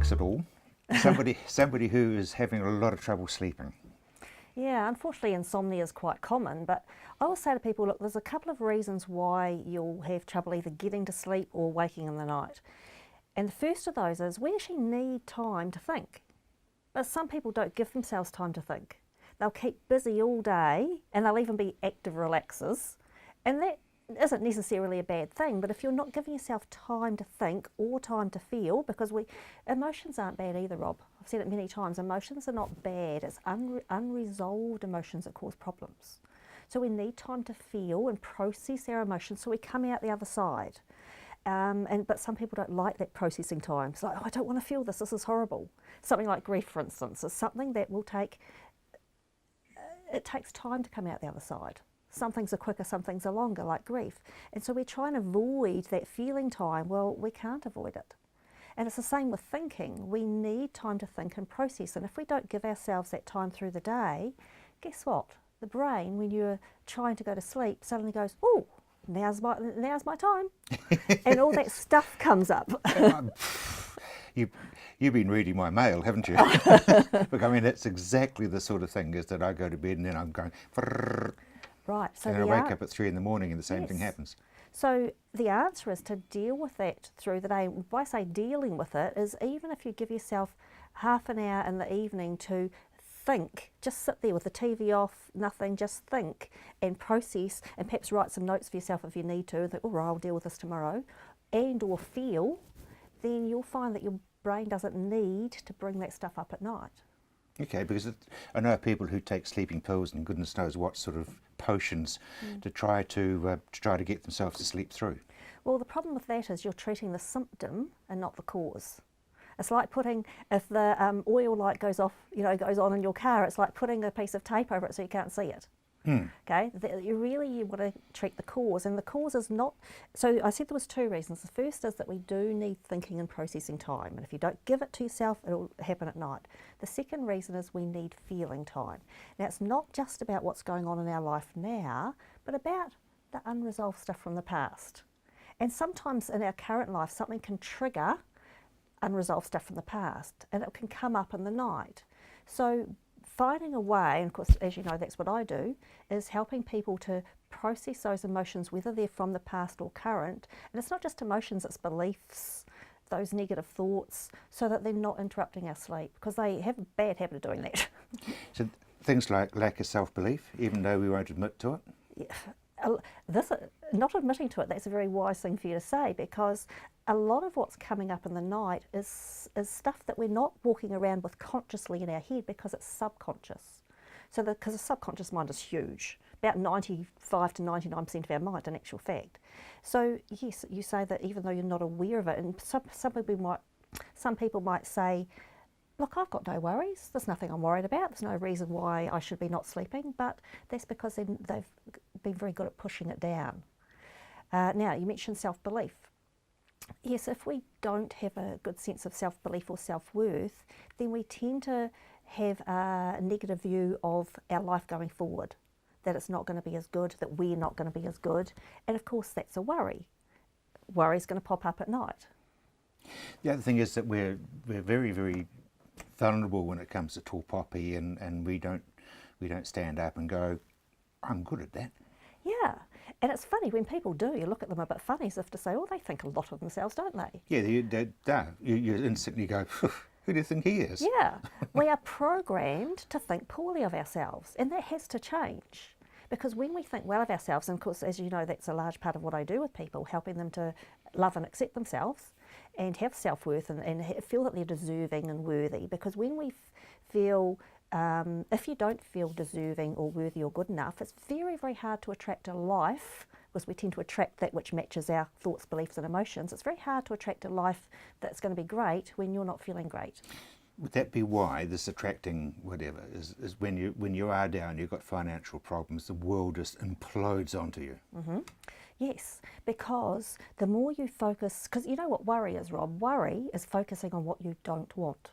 fix it all. Somebody who is having a lot of trouble sleeping. Yeah, unfortunately insomnia is quite common, but I will say to people, look, there's a couple of reasons why you'll have trouble either getting to sleep or waking in the night. And the first of those is we actually need time to think. But some people don't give themselves time to think. They'll keep busy all day and they'll even be active relaxers. And that isn't necessarily a bad thing, but if you're not giving yourself time to think or time to feel, because emotions aren't bad either, Rob. I've said it many times, emotions are not bad. It's unresolved emotions that cause problems. So we need time to feel and process our emotions so we come out the other side. But some people don't like that processing time. It's like, oh, I don't want to feel this is horrible. Something like grief, for instance, is something that will it takes time to come out the other side. Some things are quicker, some things are longer, like grief. And so we try and avoid that feeling time. Well, we can't avoid it. And it's the same with thinking. We need time to think and process. And if we don't give ourselves that time through the day, guess what? The brain, when you're trying to go to sleep, suddenly goes, oh, now's my time. And all that stuff comes up. You've been reading my mail, haven't you? But I mean, that's exactly the sort of thing, is that I go to bed and then I'm going, right. So and I wake up at 3 a.m. and the same thing happens. So the answer is to deal with that through the day. When I say dealing with it, is even if you give yourself half an hour in the evening to think, just sit there with the TV off, nothing, just think and process, and perhaps write some notes for yourself if you need to, and think, all right, I'll deal with this tomorrow, and or feel, then you'll find that your brain doesn't need to bring that stuff up at night. Okay, because I know people who take sleeping pills and goodness knows what sort of potions to try to get themselves to sleep through. Well, the problem with that is you're treating the symptom and not the cause. It's like if the oil light goes off, goes on in your car, it's like putting a piece of tape over it so you can't see it. Okay, you want to treat the cause, and the cause is not. So I said there was two reasons. The first is that we do need thinking and processing time, and if you don't give it to yourself, it'll happen at night. The second reason is we need feeling time. Now, it's not just about what's going on in our life now, but about the unresolved stuff from the past. And sometimes in our current life, something can trigger unresolved stuff from the past, and it can come up in the night. So finding a way, and of course, as you know, that's what I do, is helping people to process those emotions, whether they're from the past or current. And it's not just emotions, it's beliefs, those negative thoughts, so that they're not interrupting our sleep, because they have a bad habit of doing that. So things like lack of self-belief, even though we won't admit to it? Yeah. Not admitting to it, that's a very wise thing for you to say, because a lot of what's coming up in the night is stuff that we're not walking around with consciously in our head, because it's subconscious. So because the subconscious mind is huge, about 95 to 99% of our mind in actual fact. So yes, you say that even though you're not aware of it, and some people might say, look, I've got no worries, there's nothing I'm worried about, there's no reason why I should be not sleeping, but that's because they've been very good at pushing it down. Now, you mentioned self-belief. Yes, if we don't have a good sense of self-belief or self-worth, then we tend to have a negative view of our life going forward, that it's not going to be as good, that we're not going to be as good, and of course that's a worry. Worry's going to pop up at night. The other thing is that we're very, very vulnerable when it comes to tall poppy, and we don't stand up and go, I'm good at that. Yeah, and it's funny when people do, you look at them a bit funny, as if to say, oh, they think a lot of themselves, don't they? Yeah, you instantly go, who do you think he is? Yeah, we are programmed to think poorly of ourselves, and that has to change. Because when we think well of ourselves, and of course, as you know, that's a large part of what I do with people, helping them to love and accept themselves and have self-worth and feel that they're deserving and worthy. Because when we feel, if you don't feel deserving or worthy or good enough, it's very, very hard to attract a life, because we tend to attract that which matches our thoughts, beliefs and emotions. It's very hard to attract a life that's going to be great when you're not feeling great. Would that be why this attracting whatever is when you are down, you've got financial problems, the world just implodes onto you? Mm-hmm. Yes, because the more you focus, because you know what worry is, Rob? Worry is focusing on what you don't want.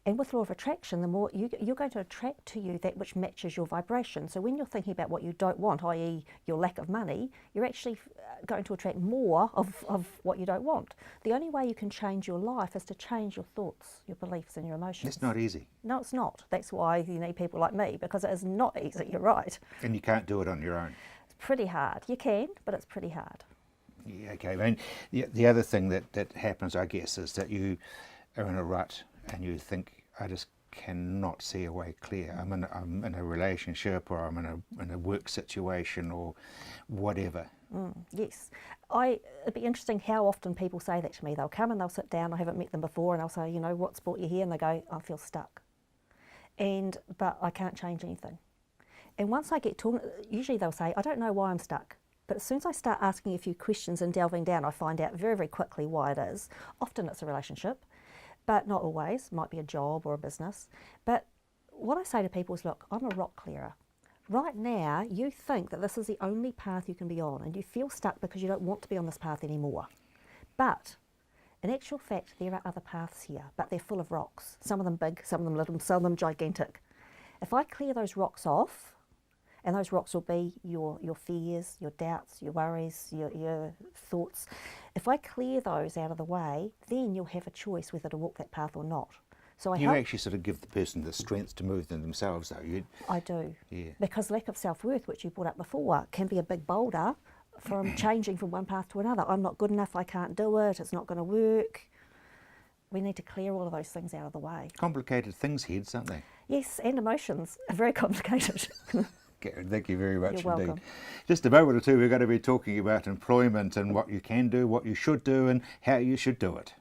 And with law of attraction, the more you're going to attract to you that which matches your vibration. So when you're thinking about what you don't want, i.e. your lack of money, you're actually going to attract more of what you don't want. The only way you can change your life is to change your thoughts, your beliefs and your emotions. It's not easy. No, it's not. That's why you need people like me, because it is not easy, you're right. And you can't do it on your own. It's pretty hard. You can, but it's pretty hard. Yeah, okay. I mean, the other thing that happens, I guess, is that you are in a rut and you think, I just cannot see a way clear. I'm in a relationship, or I'm in a work situation, or whatever. Yes. It'd be interesting how often people say that to me. They'll come and they'll sit down, I haven't met them before, and I'll say, you know, what's brought you here? And they go, I feel stuck. But I can't change anything. And once I get talking, usually they'll say, I don't know why I'm stuck. But as soon as I start asking a few questions and delving down, I find out very, very quickly why it is. Often it's a relationship, but not always. It might be a job or a business. But what I say to people is, look, I'm a rock clearer. Right now, you think that this is the only path you can be on, and you feel stuck because you don't want to be on this path anymore. But in actual fact, there are other paths here, but they're full of rocks. Some of them big, some of them little, some of them gigantic. If I clear those rocks off, and those rocks will be your fears, your doubts, your worries, your thoughts. If I clear those out of the way, then you'll have a choice whether to walk that path or not. So You actually sort of give the person the strength to move them themselves, though. I do. Yeah. Because lack of self-worth, which you brought up before, can be a big boulder from changing from one path to another. I'm not good enough, I can't do it, it's not going to work. We need to clear all of those things out of the way. Complicated things, heads, aren't they? Yes, and emotions are very complicated. Karen, thank you very much You're indeed. welcome. Just a moment or two, we're going to be talking about employment and what you can do, what you should do, and how you should do it.